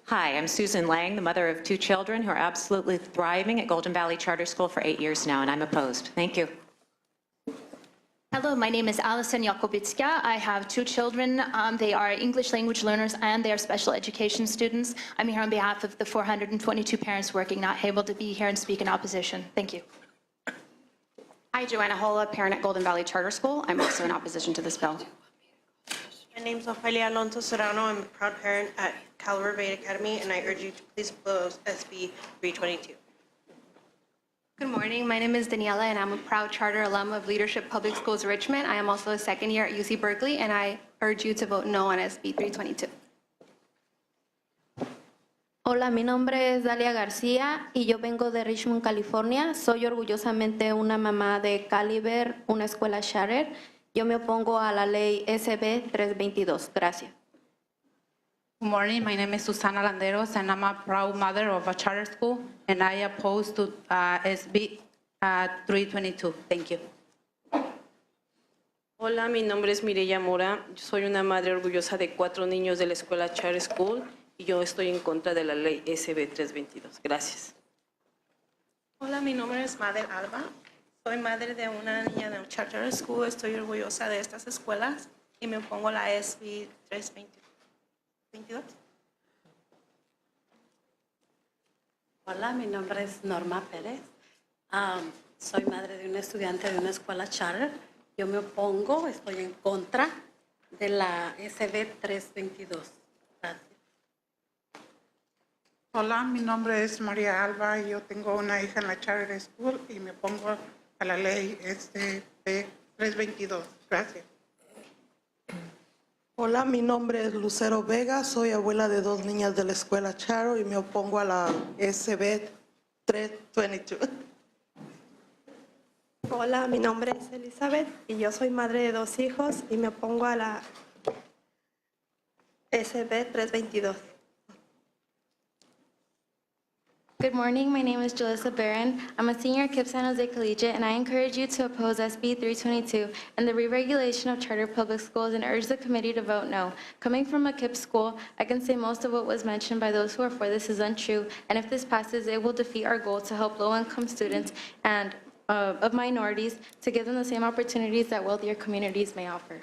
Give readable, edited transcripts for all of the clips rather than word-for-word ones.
Hi, I'm Susan Lang, the mother of 2 children who are absolutely thriving at Golden Valley Charter School for 8 years now, and I'm opposed. Thank you. Hello, my name is Alison Jakobitska. I have 2 children. They are English language learners and they are special education students. I'm here on behalf of the 422 parents working not able to be here and speak in opposition. Thank you. Hi, Joanna Hola, parent at Golden Valley Charter School. I'm also in opposition to this bill. My name is Ofelia Alonso Serrano. I'm a proud parent at Cal Rivera Academy, and I urge you to please oppose SB 322. Good morning. My name is Daniela, and I'm a proud charter alum of Leadership Public Schools Richmond. I am also a second year at UC Berkeley, and I urge you to vote no on SB 322. Hola, mi nombre es Dalia García y yo vengo de Richmond, California. Soy orgullosamente una mamá de Caliber, una escuela charter. Yo me opongo a la ley SB 322. Gracias. Good morning. My name is Susana Landeros, and I'm a proud mother of a charter school, and I oppose to SB 322. Thank you. Hola, mi nombre es Mireya Mora. Yo soy una madre orgullosa de 4 niños de la escuela Charter School y yo estoy en contra de la ley SB 322. Gracias. Hola, mi nombre es Madel Alba. Soy madre de una niña de un charter school. Estoy orgullosa de estas escuelas y me opongo a la SB 322. Hola, mi nombre es Norma Pérez. Soy madre de una estudiante de una escuela charter. Yo me opongo, estoy en contra de la SB 322. Gracias. Hola, mi nombre es María Alba y yo tengo una hija en la charter school y me opongo a la ley SB 322. Gracias. Hola, mi nombre es Lucero Vega, soy abuela de 2 niñas de la escuela Charo y me opongo a la SB 322. Hola, mi nombre es Elizabeth y yo soy madre de 2 hijos y me opongo a la SB 322. Good morning. My name is Jalissa Barron. I'm a senior at KIPP San Jose Collegiate, and I encourage you to oppose SB 322 and the re-regulation of charter public schools and urge the committee to vote no. Coming from a KIPP school, I can say most of what was mentioned by those who are for this is untrue, and if this passes, it will defeat our goal to help low-income students and of minorities to give them the same opportunities that wealthier communities may offer.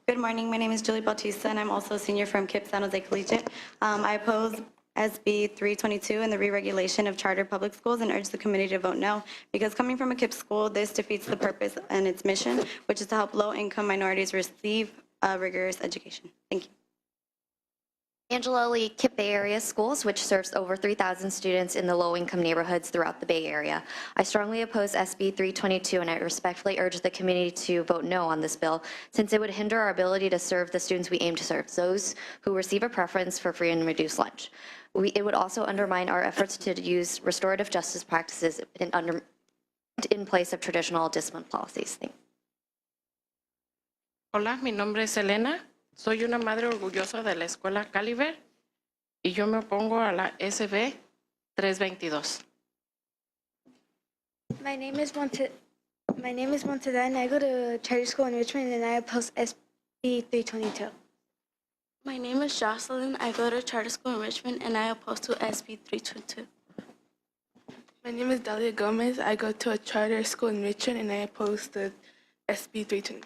Good morning. My name is Julie Bautista, and I'm also a senior from KIPP San Jose Collegiate. I oppose SB 322 and the re-regulation of charter public schools and urge the committee to vote no, because coming from a KIPP school, this defeats the purpose and its mission, which is to help low-income minorities receive a rigorous education. Thank you. Angela Lee, KIPP Bay Area Schools, which serves over 3,000 students in the low-income neighborhoods throughout the Bay Area. I strongly oppose SB 322, and I respectfully urge the committee to vote no on this bill, since it would hinder our ability to serve the students we aim to serve, those who receive a preference for free and reduced lunch. It would also undermine our efforts to use restorative justice practices in place of traditional discipline policies. Thanks. Hola, mi nombre es Elena. Soy una madre orgullosa de la escuela Caliber y yo me opongo a la SB 322. My name is Monteda, and I go to charter school in Richmond, and I oppose SB 322. My name is Jocelyn. I go to charter school in Richmond, and I oppose to SB 322. My name is Dalia Gomez. I go to a charter school in Richmond, and I oppose to SB 322.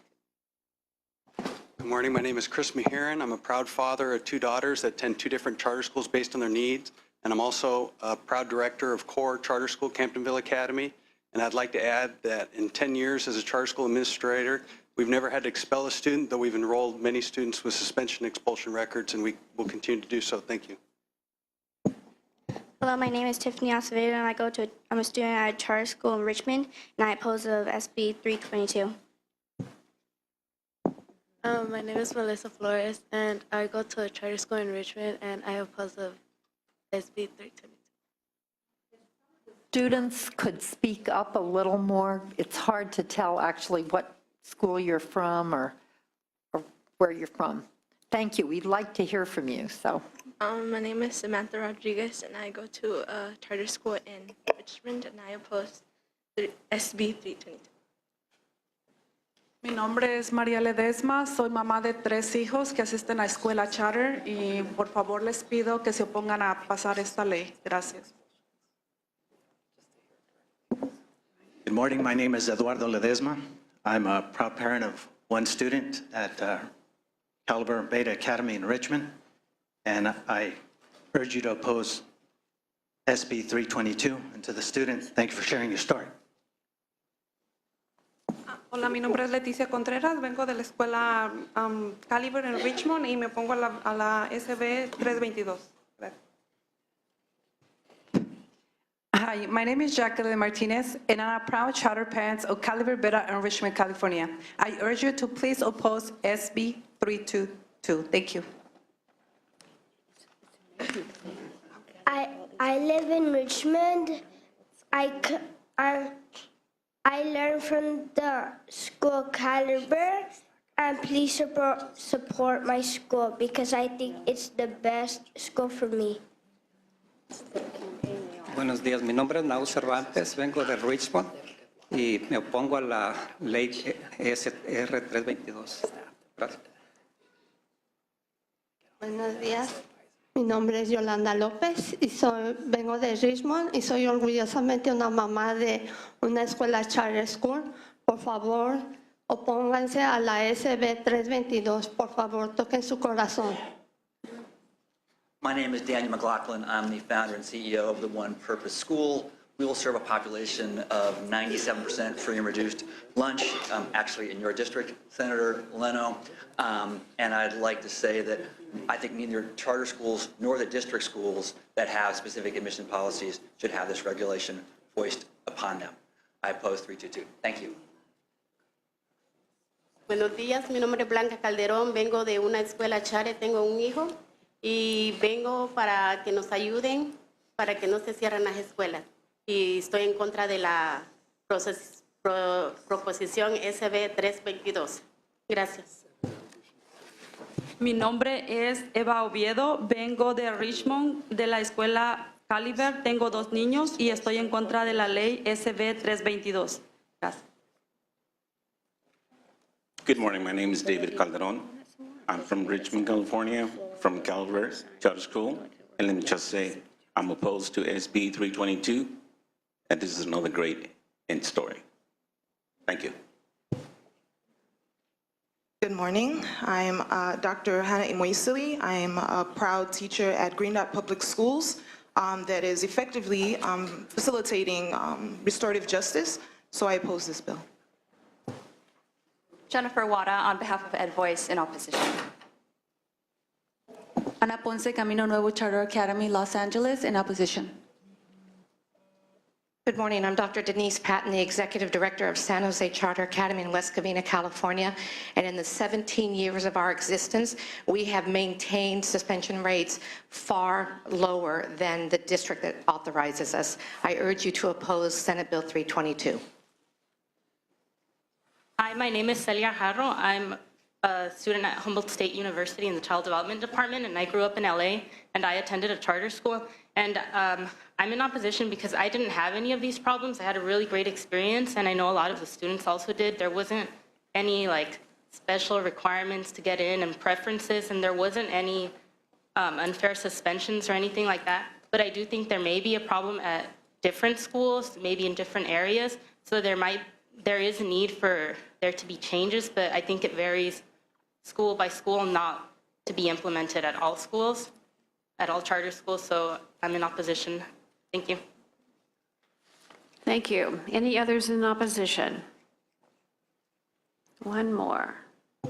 Good morning. My name is Chris Maheran. I'm a proud father of 2 daughters that attend 2 different charter schools based on their needs. And I'm also a proud director of CORE Charter School, Camptonville Academy. And I'd like to add that in 10 years as a charter school administrator, we've never had to expel a student, though we've enrolled many students with suspension and expulsion records, and we will continue to do so. Thank you. Hello, my name is Tiffany Acevedo, and I'm a student at a charter school in Richmond, and I oppose of SB 322. My name is Melissa Flores, and I go to a charter school in Richmond, and I oppose of SB 322. Students could speak up a little more. It's hard to tell actually what school you're from or where you're from. Thank you. We'd like to hear from you. So, my name is Samantha Rodriguez, and I go to a charter school in Richmond, and I oppose SB 322. Mi nombre es María Ledesma, soy mamá de 3 hijos que asisten a escuela charter y por favor les pido que se opongan a pasar esta ley. Gracias. Good morning. My name is Eduardo Ledesma. I'm a proud parent of one student at Caliber Beta Academy in Richmond, and I urge you to oppose SB 322. And to the student, thank you for sharing your story. Hola, mi nombre es Leticia Contreras, vengo de la escuela Caliber en Richmond y me opongo a la SB 322. Gracias. Hi, my name is Jacqueline Martinez, and I'm a proud charter parent of Caliber Beta in Richmond, California. I urge you to please oppose SB 322. Thank you. I live in Richmond. I learn from the school Caliber, and please support my school because I think it's the best school for me. Buenos días, mi nombre es Naú Cervantes, vengo de Richmond y me opongo a la ley SR 322. Gracias. Buenos días, mi nombre es Yolanda López y vengo de Richmond y soy orgullosamente una mamá de una escuela charter school. Por favor, opónganse a la SB 322. Por favor, toquen su corazón. My name is Daniel McLaughlin. I'm the founder and CEO of the One Purpose School. We will serve a population of 97% free and reduced lunch, actually in your district, Senator Leno. And I'd like to say that I think neither charter schools nor the district schools that have specific admission policies should have this regulation foisted upon them. I oppose 322. Thank you. Buenos días, mi nombre es Blanca Calderón, vengo de una escuela charter, tengo un hijo y vengo para que nos ayuden para que no se cierren las escuelas. Y estoy en contra de la proposición SB 322. Gracias. Mi nombre es Eva Oviedo, vengo de Richmond, de la escuela Caliber, tengo 2 niños y estoy en contra de la ley SB 322. Gracias. Good morning, my name is David Calderon. I'm from Richmond, California, from Caliber Charter School. And let me just say, I'm opposed to SB 322, and this is another great end story. Thank you. Good morning. I'm Dr. Hannah Imoisili. I'm a proud teacher at Green Dot Public Schools that is effectively facilitating restorative justice, so I oppose this bill. Jennifer Wada on behalf of Ed Voice in opposition. Ana Ponce, Camino Nuevo Charter Academy, Los Angeles, in opposition. Good morning. I'm Dr. Denise Patton, the Executive Director of San Jose Charter Academy in West Covina, California. And in the 17 years of our existence, we have maintained suspension rates far lower than the district that authorizes us. I urge you to oppose Senate Bill 322. Hi, my name is Celia Jarro. I'm a student at Humboldt State University in the Child Development Department, and I grew up in LA, and I attended a charter school. And I'm in opposition because I didn't have any of these problems. I had a really great experience, and I know a lot of the students also did. There wasn't any special requirements to get in and preferences, and there wasn't any unfair suspensions or anything like that. But I do think there may be a problem at different schools, maybe in different areas. So there is a need for there to be changes, but I think it varies school by school, not to be implemented at all schools, at all charter schools. So I'm in opposition. Thank you. Thank you. Any others in opposition? One more.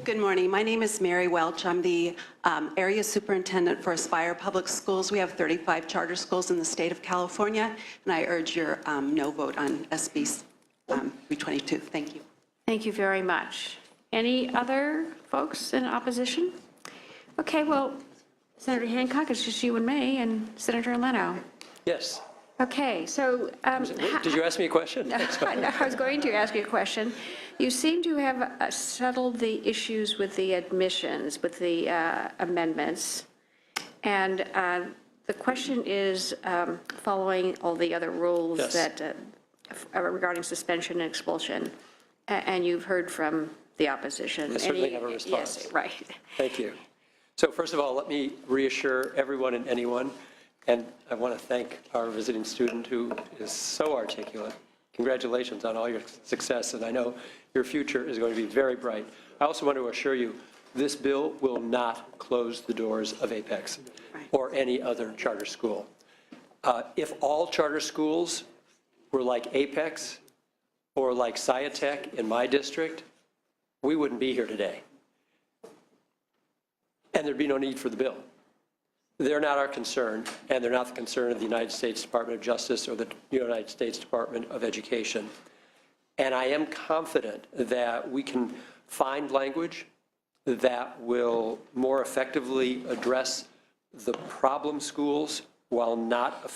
Good morning. My name is Mary Welch. I'm the area superintendent for Aspire Public Schools. We have 35 charter schools in the state of California, and I urge your no vote on SB 322. Thank you. Thank you very much. Any other folks in opposition? Okay, well, Senator Hancock, it's just you and me, and Senator Leno. Yes. Okay, so... Did you ask me a question? No, I was going to ask you a question. You seem to have settled the issues with the admissions, with the amendments. And the question is, following all the other rules that regarding suspension and expulsion, and you've heard from the opposition. I certainly have a response. Yes, right. Thank you. So first of all, let me reassure everyone and anyone, and I want to thank our visiting student who is so articulate. Congratulations on all your success, and I know your future is going to be very bright. I also want to assure you, this bill will not close the doors of Apex or any other charter school. If all charter schools were like Apex or like Sciatech in my district, we wouldn't be here today. And there'd be no need for the bill. They're not our concern, and they're not the concern of the United States Department of Justice or the United States Department of Education. And I am confident that we can find language that will more effectively address the problem schools while not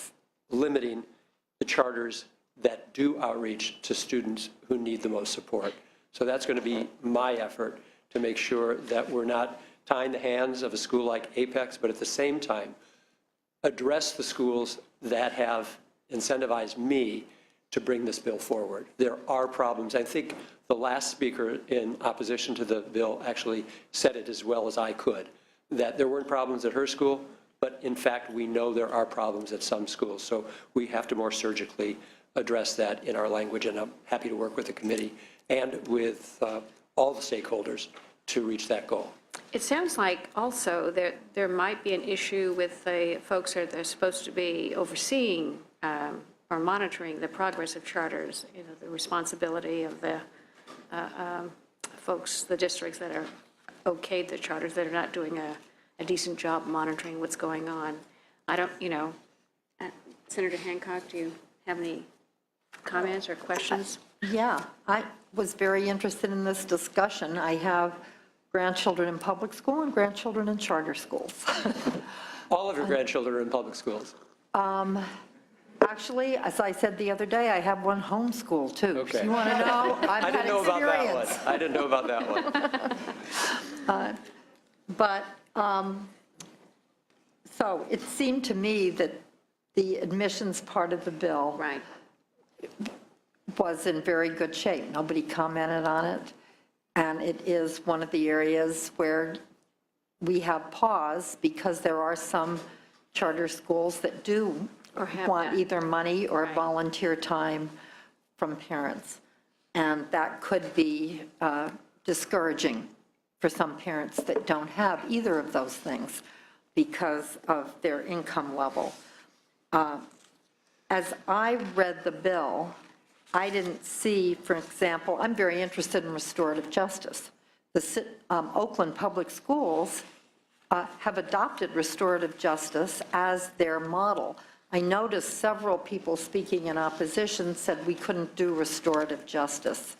limiting the charters that do outreach to students who need the most support. So that's going to be my effort to make sure that we're not tying the hands of a school like Apex, but at the same time, address the schools that have incentivized me to bring this bill forward. There are problems. I think the last speaker in opposition to the bill actually said it as well as I could, that there weren't problems at her school, but in fact, we know there are problems at some schools. So we have to more surgically address that in our language, and I'm happy to work with the committee and with all the stakeholders to reach that goal. It sounds like also there might be an issue with the folks that are supposed to be overseeing or monitoring the progress of charters, you know, the responsibility of the folks, the districts that are okayed the charters that are not doing a decent job monitoring what's going on. I don't, you know, Senator Hancock, do you have any comments or questions? Yeah, I was very interested in this discussion. I have grandchildren in public school and grandchildren in charter schools. All of your grandchildren are in public schools. Actually, as I said the other day, I have one homeschool too. Okay. So you want to know? I didn't know about that one. I didn't know about that one. So it seemed to me that the admissions part of the bill was in very good shape. Nobody commented on it. And it is one of the areas where we have pause because there are some charter schools that do want either money or volunteer time from parents. And that could be discouraging for some parents that don't have either of those things because of their income level. As I read the bill, I didn't see, for example, I'm very interested in restorative justice. The Oakland Public Schools have adopted restorative justice as their model. I noticed several people speaking in opposition said we couldn't do restorative justice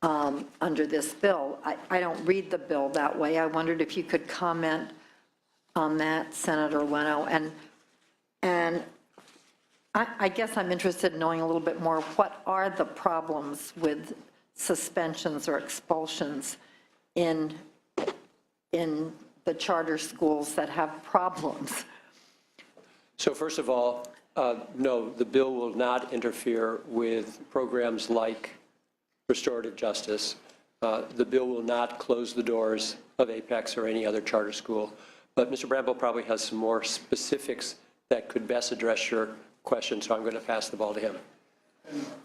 under this bill. I don't read the bill that way. I wondered if you could comment on that, Senator Leno. And I guess I'm interested in knowing a little bit more, what are the problems with suspensions or expulsions in the charter schools that have problems? So first of all, no, the bill will not interfere with programs like restorative justice. The bill will not close the doors of Apex or any other charter school. But Mr. Bramble probably has some more specifics that could best address your question, so I'm going to pass the ball to him.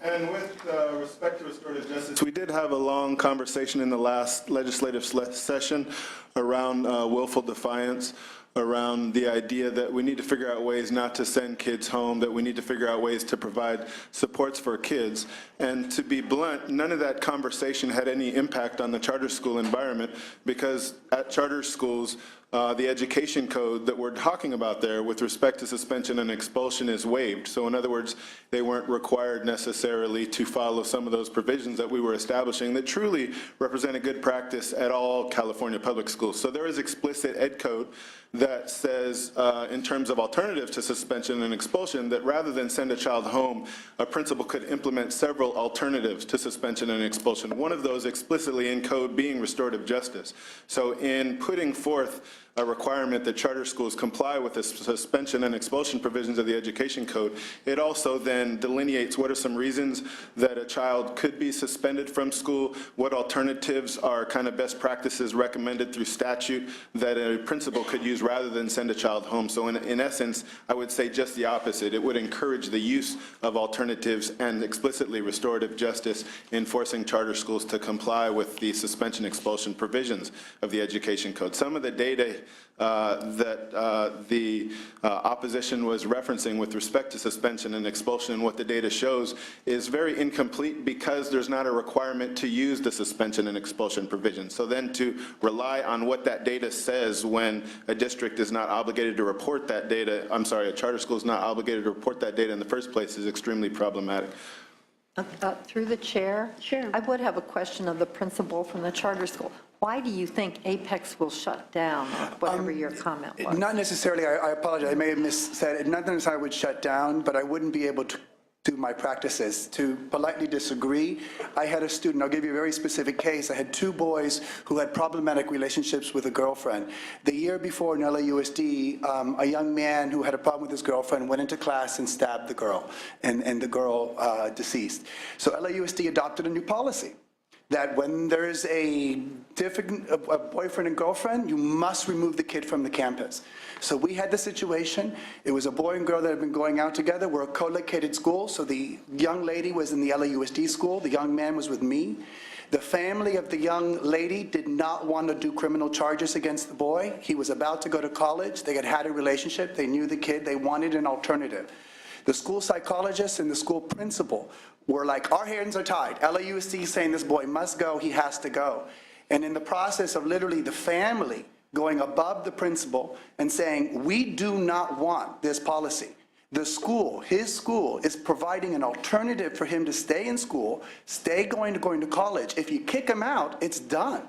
And with respect to restorative justice, we did have a long conversation in the last legislative session around willful defiance, around the idea that we need to figure out ways not to send kids home, that we need to figure out ways to provide supports for kids. And to be blunt, none of that conversation had any impact on the charter school environment, because at charter schools, the education code that we're talking about there with respect to suspension and expulsion is waived. So in other words, they weren't required necessarily to follow some of those provisions that we were establishing that truly represent a good practice at all California public schools. So there is explicit ed code that says, in terms of alternatives to suspension and expulsion, that rather than send a child home, a principal could implement several alternatives to suspension and expulsion. One of those explicitly in code being restorative justice. So in putting forth a requirement that charter schools comply with the suspension and expulsion provisions of the Education Code, it also then delineates what are some reasons that a child could be suspended from school, what alternatives are kind of best practices recommended through statute that a principal could use rather than send a child home. So in essence, I would say just the opposite. It would encourage the use of alternatives and explicitly restorative justice in forcing charter schools to comply with the suspension expulsion provisions of the Education Code. Some of the data that the opposition was referencing with respect to suspension and expulsion and what the data shows is very incomplete because there's not a requirement to use the suspension and expulsion provision. So then to rely on what that data says when a district is not obligated to report that data, I'm sorry, a charter school is not obligated to report that data in the first place is extremely problematic. Through the chair? Sure. I would have a question of the principal from the charter school. Why do you think Apex will shut down, or whatever your comment was? Not necessarily, I apologize, I may have missaid it. Not necessarily I would shut down, but I wouldn't be able to do my practices. To politely disagree, I had a student, I'll give you a very specific case. I had 2 boys who had problematic relationships with a girlfriend. The year before in LAUSD, a young man who had a problem with his girlfriend went into class and stabbed the girl, and the girl deceased. So LAUSD adopted a new policy that when there's a boyfriend and girlfriend, you must remove the kid from the campus. So we had the situation. It was a boy and girl that had been going out together. We're a co-located school, so the young lady was in the LAUSD school. The young man was with me. The family of the young lady did not want to do criminal charges against the boy. He was about to go to college. They had had a relationship. They knew the kid. They wanted an alternative. The school psychologist and the school principal were like, our hands are tied. LAUSD saying this boy must go, he has to go. And in the process of literally the family going above the principal and saying, we do not want this policy. The school, his school, is providing an alternative for him to stay in school, stay going to college. If you kick him out, it's done.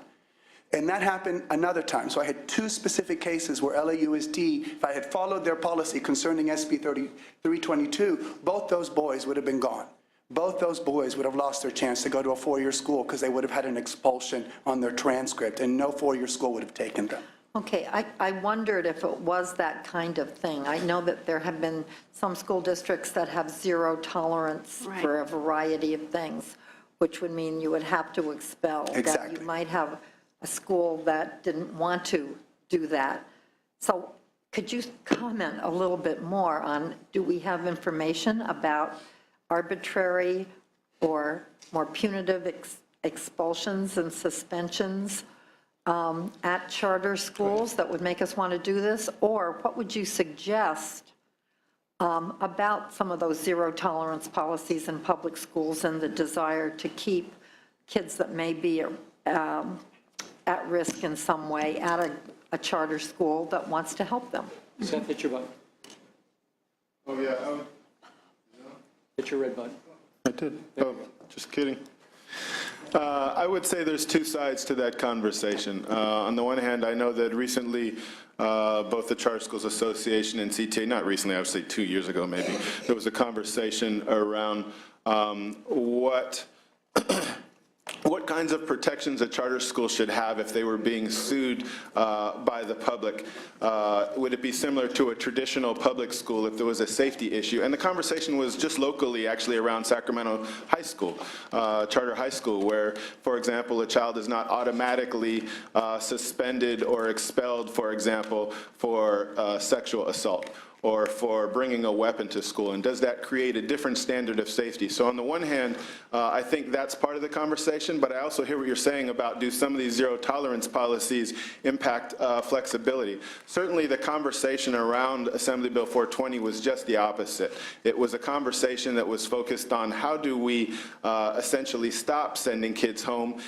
And that happened another time. So I had 2 specific cases where LAUSD, if I had followed their policy concerning SB 322, both those boys would have been gone. Both those boys would have lost their chance to go to a 4-year school because they would have had an expulsion on their transcript, and no 4-year school would have taken them. Okay, I wondered if it was that kind of thing. I know that there have been some school districts that have 0 tolerance for a variety of things, which would mean you would have to expel. Exactly. That you might have a school that didn't want to do that. So could you comment a little bit more on, do we have information about arbitrary or more punitive expulsions and suspensions at charter schools that would make us want to do this? Or what would you suggest about some of those 0 tolerance policies in public schools and the desire to keep kids that may be at risk in some way at a charter school that wants to help them? Seth, hit your button. Oh, yeah. Hit your red button. I did. Oh, just kidding. I would say there's 2 sides to that conversation. On the one hand, I know that recently both the Charter Schools Association and CTA, not recently, I would say 2 years ago maybe, there was a conversation around what kinds of protections a charter school should have if they were being sued by the public. Would it be similar to a traditional public school if there was a safety issue? And the conversation was just locally, actually, around Sacramento High School, Charter High School, where, for example, a child is not automatically suspended or expelled, for example, for sexual assault or for bringing a weapon to school, and does that create a different standard of safety? So on the one hand, I think that's part of the conversation, but I also hear what you're saying about, do some of these 0 tolerance policies impact flexibility? Certainly the conversation around Assembly Bill 420 was just the opposite. It was a conversation that was focused on how do we essentially stop sending kids home,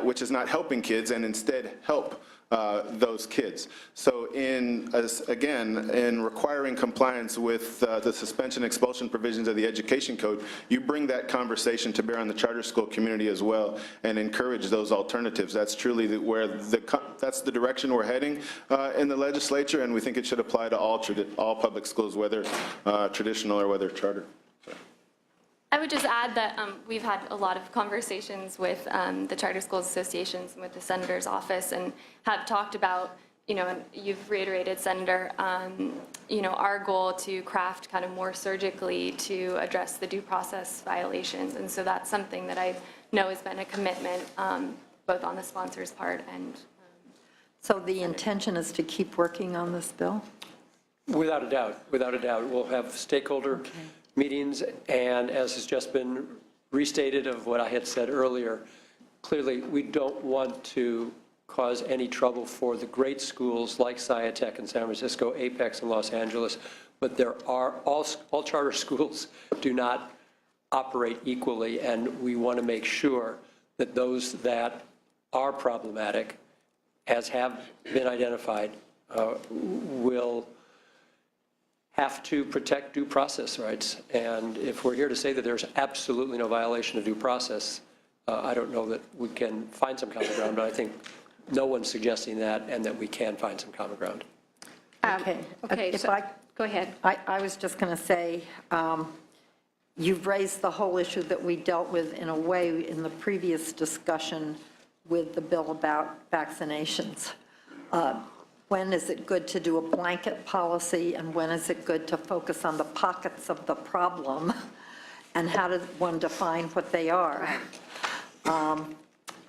which is not helping kids, and instead help those kids. So again, in requiring compliance with the suspension expulsion provisions of the Education Code, you bring that conversation to bear on the charter school community as well and encourage those alternatives. That's truly that's the direction we're heading in the legislature, and we think it should apply to all public schools, whether traditional or whether charter. I would just add that we've had a lot of conversations with the Charter Schools Associations and with the Senator's office, and have talked about and you've reiterated, Senator, our goal to craft kind of more surgically to address the due process violations. And so that's something that I know has been a commitment both on the sponsor's part and. So the intention is to keep working on this bill? Without a doubt, without a doubt. We'll have stakeholder meetings, and as has just been restated of what I had said earlier, clearly we don't want to cause any trouble for the great schools like Sciatec in San Francisco, Apex in Los Angeles, but there are all charter schools do not operate equally, and we want to make sure that those that are problematic, as have been identified, will have to protect due process rights. And if we're here to say that there's absolutely no violation of due process, I don't know that we can find some common ground, but I think no one's suggesting that, and that we can find some common ground. Okay. If so I go ahead. I was just going to say, you've raised the whole issue that we dealt with in a way in the previous discussion with the bill about vaccinations. When is it good to do a blanket policy, and when is it good to focus on the pockets of the problem, and how does one define what they are?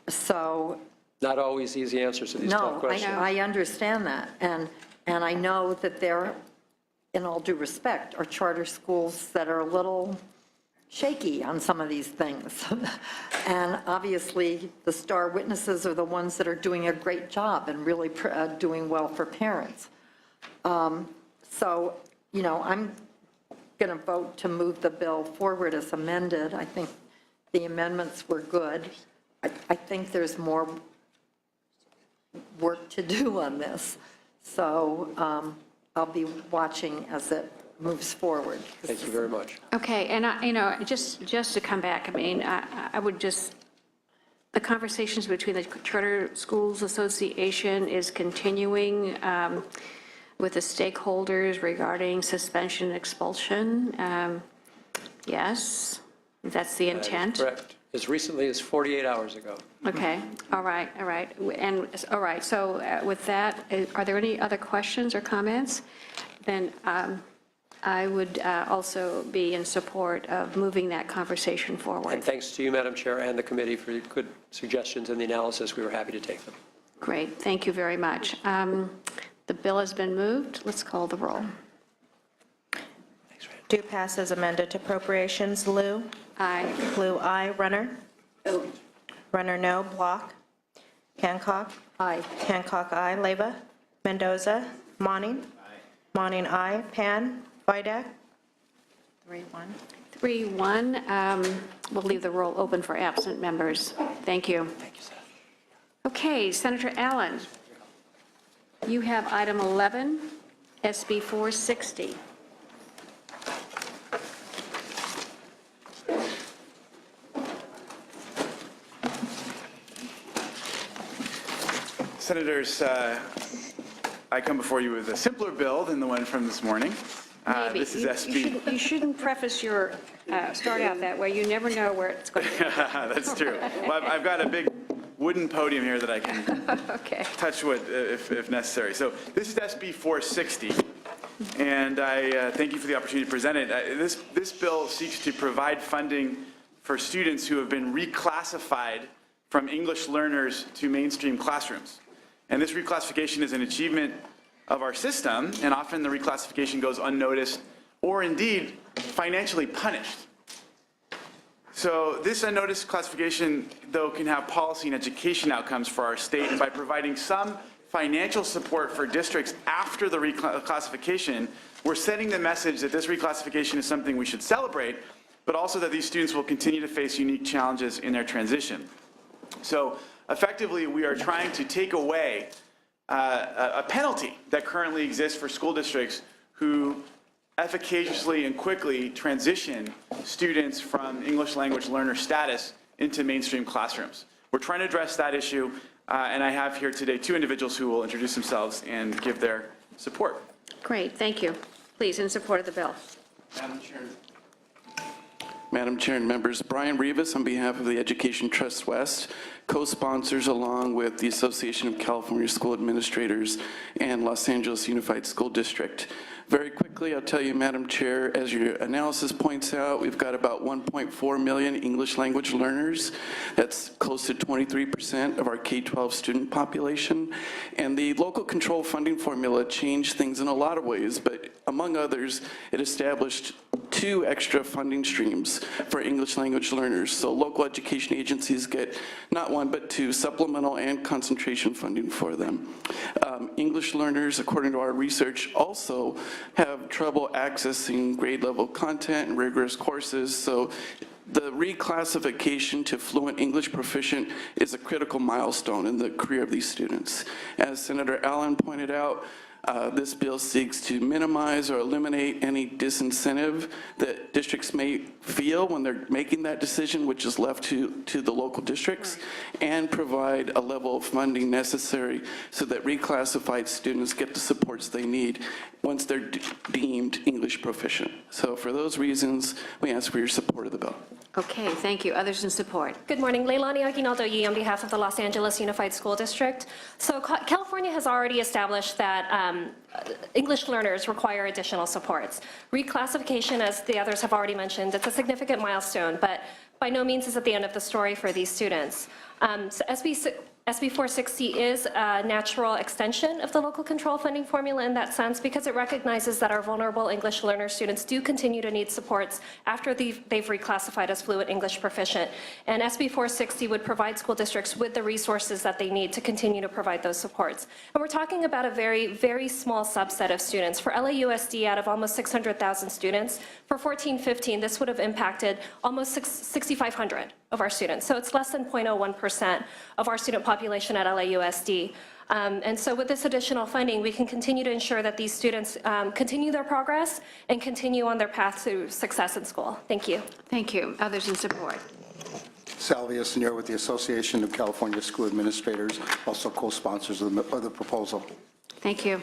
So. Not always easy answers to these tough questions. No, I understand that. And I know that there, in all due respect, are charter schools that are a little shaky on some of these things. And obviously, the star witnesses are the ones that are doing a great job and really doing well for parents. So, I'm going to vote to move the bill forward as amended. I think the amendments were good. I think there's more work to do on this. So I'll be watching as it moves forward. Thank you very much. Okay, and just to come back, I mean, I would just, the conversations between the Charter Schools Association is continuing with the stakeholders regarding suspension and expulsion. Yes, that's the intent. That is correct. As recently as 48 hours ago. Okay, all right. And, all right, so with that, are there any other questions or comments? Then I would also be in support of moving that conversation forward. And thanks to you, Madam Chair, and the committee for your good suggestions in the analysis. We were happy to take them. Great, thank you very much. The bill has been moved. Let's call the roll. Do pass as amended. Appropriations, Liu. Aye. Liu, aye. Runner. Runner, no. Block. Hancock. Aye. Hancock, aye. Leyva. Mendoza. Monning. Monning, aye. Pan. Vidak. 3-1. 3-1. We'll leave the roll open for absent members. Thank you. Thank you, sir. Okay, Senator Allen, you have item 11, SB 460. Senators, I come before you with a simpler bill than the one from this morning. Maybe. This is SB. You shouldn't preface your start out that way. You never know where it's going to go. That's true. Well, I've got a big wooden podium here that I can Okay. touch with if necessary. So this is SB 460, and I thank you for the opportunity to present it. This bill seeks to provide funding for students who have been reclassified from English learners to mainstream classrooms. And this reclassification is an achievement of our system, and often the reclassification goes unnoticed or indeed financially punished. So this unnoticed classification, though, can have policy and education outcomes for our state, and by providing some financial support for districts after the reclassification, we're sending the message that this reclassification is something we should celebrate, but also that these students will continue to face unique challenges in their transition. So effectively, we are trying to take away a penalty that currently exists for school districts who efficaciously and quickly transition students from English language learner status into mainstream classrooms. We're trying to address that issue, and I have here today two individuals who will introduce themselves and give their support. Great, thank you. Please, in support of the bill. Madam Chair. Madam Chair and members, Brian Rivas on behalf of the Education Trust West, co-sponsors along with the Association of California School Administrators and Los Angeles Unified School District. Very quickly, I'll tell you, Madam Chair, as your analysis points out, we've got about 1.4 million English language learners. That's close to 23% of our K-12 student population. And the local control funding formula changed things in a lot of ways, but among others, it established 2 extra funding streams for English language learners. So local education agencies get not 1, but 2 supplemental and concentration funding for them. English learners, according to our research, also have trouble accessing grade level content and rigorous courses. So the reclassification to fluent English proficient is a critical milestone in the career of these students. As Senator Allen pointed out, this bill seeks to minimize or eliminate any disincentive that districts may feel when they're making that decision, which is left to the local districts, and provide a level of funding necessary so that reclassified students get the supports they need once they're deemed English proficient. So for those reasons, we ask for your support of the bill. Okay, thank you. Others in support? Good morning. Leilani Aguinaldo Yee on behalf of the Los Angeles Unified School District. So California has already established that English learners require additional supports. Reclassification, as the others have already mentioned, it's a significant milestone, but by no means is it the end of the story for these students. So SB 460 is a natural extension of the local control funding formula in that sense, because it recognizes that our vulnerable English learner students do continue to need supports after they've reclassified as fluent English proficient. And SB 460 would provide school districts with the resources that they need to continue to provide those supports. And we're talking about a very, very small subset of students. For LAUSD, out of almost 600,000 students, for 14-15, this would have impacted almost 6,500 of our students. So it's less than 0.01% of our student population at LAUSD. And so with this additional funding, we can continue to ensure that these students continue their progress and continue on their path to success in school. Thank you. Thank you. Others in support? Salvia Senor with the Association of California School Administrators, also co-sponsors of the proposal. Thank you.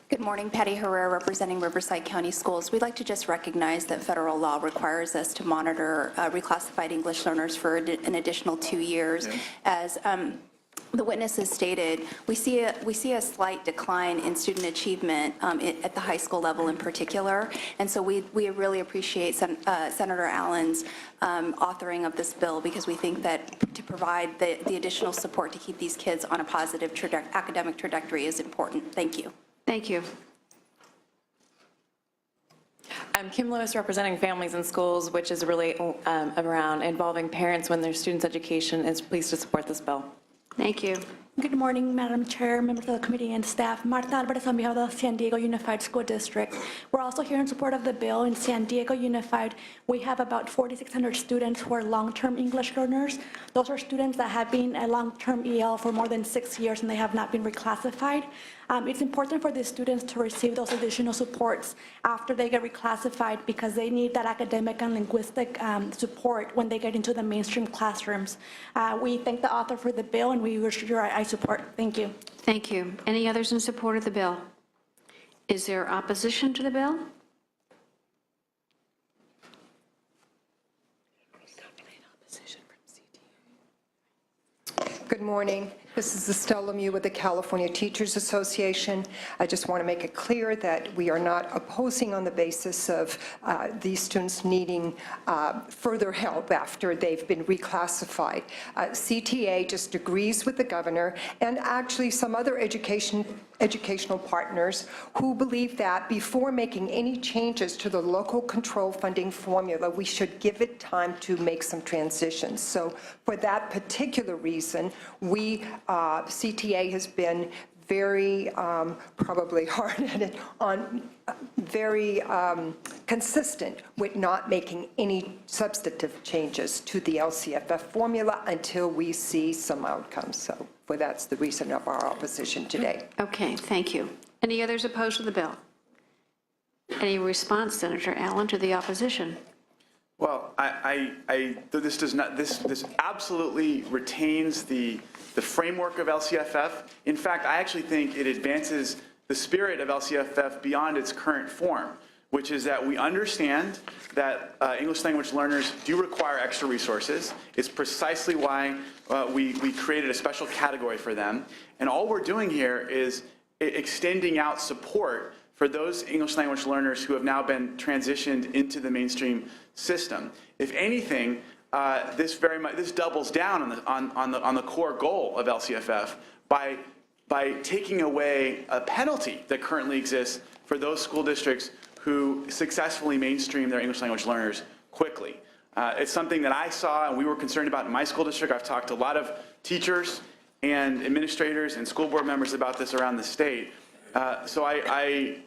Good morning, Patty Herrera representing Riverside County Schools. We'd like to just recognize that federal law requires us to monitor reclassified English learners for an additional 2 years. Yeah. As the witnesses stated, we see a slight decline in student achievement at the high school level in particular, and so we really appreciate Senator Allen's authoring of this bill, because we think that to provide the additional support to keep these kids on a positive academic trajectory is important. Thank you. Thank you. I'm Kim Lewis representing Families in Schools, which is really around involving parents when their students' education is pleased to support this bill. Thank you. Good morning, Madam Chair, members of the committee and staff. Martha Alvarez on behalf of the San Diego Unified School District. We're also here in support of the bill. In San Diego Unified, we have about 4,600 students who are long-term English learners. Those are students that have been at long-term EL for more than 6 years and they have not been reclassified. It's important for these students to receive those additional supports after they get reclassified, because they need that academic and linguistic support when they get into the mainstream classrooms. We thank the author for the bill, and we wish your support. Thank you. Thank you. Any others in support of the bill? Is there opposition to the bill? Good morning. This is Estelle Lemieux with the California Teachers Association. I just want to make it clear that we are not opposing on the basis of these students needing further help after they've been reclassified. CTA just agrees with the governor and actually some other educational partners who believe that before making any changes to the local control funding formula, we should give it time to make some transitions. So for that particular reason, CTA has been very probably hard-headed on very consistent with not making any substantive changes to the LCFF formula until we see some outcomes. So that's the reason of our opposition today. Okay, thank you. Any others opposed to the bill? Any response, Senator Allen, to the opposition? Well, this absolutely retains the framework of LCFF. In fact, I actually think it advances the spirit of LCFF beyond its current form. which is that we understand that English language learners do require extra resources. It's precisely why we created a special category for them. And all we're doing here is extending out support for those English language learners who have now been transitioned into the mainstream system. If anything, this doubles down on the core goal of LCFF by taking away a penalty that currently exists for those school districts who successfully mainstream their English language learners quickly. It's something that I saw and we were concerned about in my school district. I've talked to a lot of teachers and administrators and school board members about this around the state. So I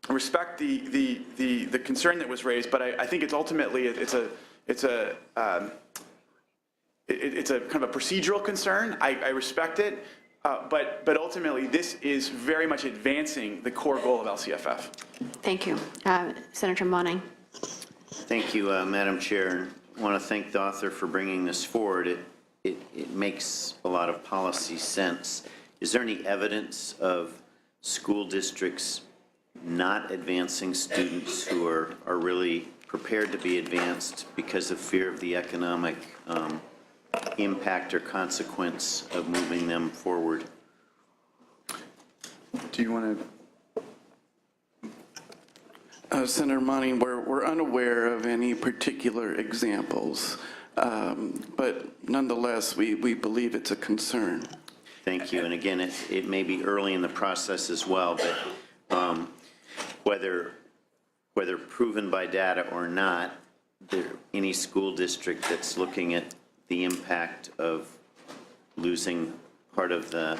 respect the concern that was raised, but I think it's ultimately it's a kind of a procedural concern. I respect it, but ultimately this is very much advancing the core goal of LCFF. Thank you. Senator Monning. Thank you, Madam Chair. I want to thank the author for bringing this forward. It makes a lot of policy sense. Is there any evidence of school districts not advancing students who are really prepared to be advanced because of fear of the economic impact or consequence of moving them forward? Do you want to? Senator Monning, we're unaware of any particular examples, but nonetheless, we believe it's a concern. Thank you. And again, it may be early in the process as well, but whether proven by data or not, any school district that's looking at the impact of losing part of the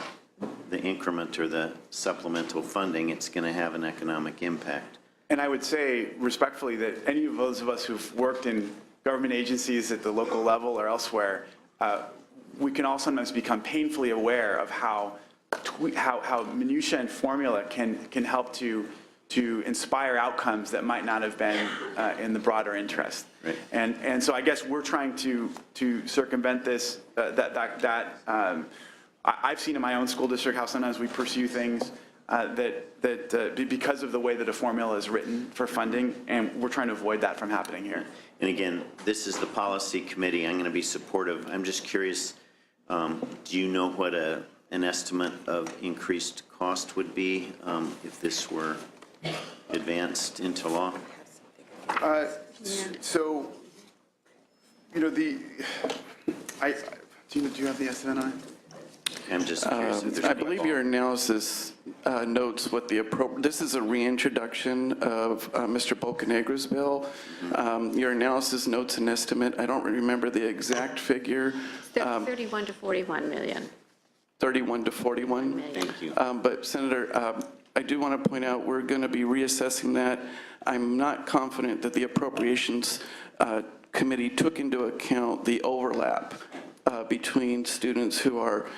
increment or the supplemental funding, it's going to have an economic impact. And I would say respectfully that any of those of us who've worked in government agencies at the local level or elsewhere, we can all sometimes become painfully aware of how minutia and formula can help to inspire outcomes that might not have been in the broader interest. Right. And so I guess we're trying to circumvent this. I've seen in my own school district how sometimes we pursue things because of the way that a formula is written for funding, and we're trying to avoid that from happening here. And again, this is the policy committee. I'm going to be supportive. I'm just curious, do you know what an estimate of increased cost would be if this were advanced into law? So, you know, do you have the estimate on it? I'm just curious if there's I believe your analysis notes what this is a reintroduction of Mr. Bocanegra's bill. Your analysis notes an estimate. I don't remember the exact figure. 31 to 41 million. 31 to 41? Thank you. But Senator, I do want to point out we're going to be reassessing that. I'm not confident that the Appropriations Committee took into account the overlap between students who are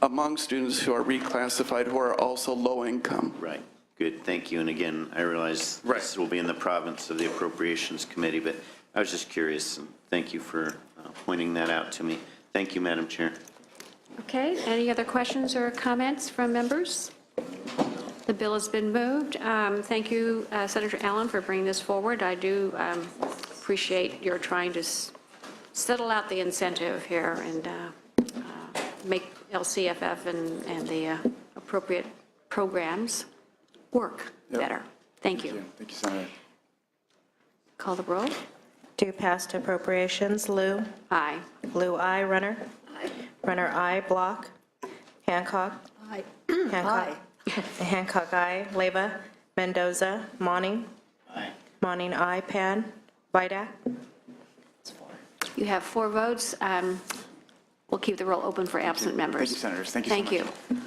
among students who are reclassified who are also low income. Right. Good. Thank you. And again, I realize this will be in the province of the Appropriations Committee, but I was just curious. And thank you for pointing that out to me. Thank you, Madam Chair. Okay, any other questions or comments from members? The bill has been moved. Thank you, Senator Allen, for bringing this forward. I do appreciate your trying to settle out the incentive here and make LCFF and the appropriate programs work better. Thank you. Thank you, Senator. Call the roll. Do pass to appropriations. Liu? Aye. Liu, aye. Runner? Aye. Runner, aye. Block? Hancock? Aye. Hancock? Hancock, aye. Leyva? Mendoza? Monning? Aye. Monning, aye. Pan? Vidak? You have 4 votes. We'll keep the roll open for absent members. Thank you, Senators. Thank you so much. Thank you.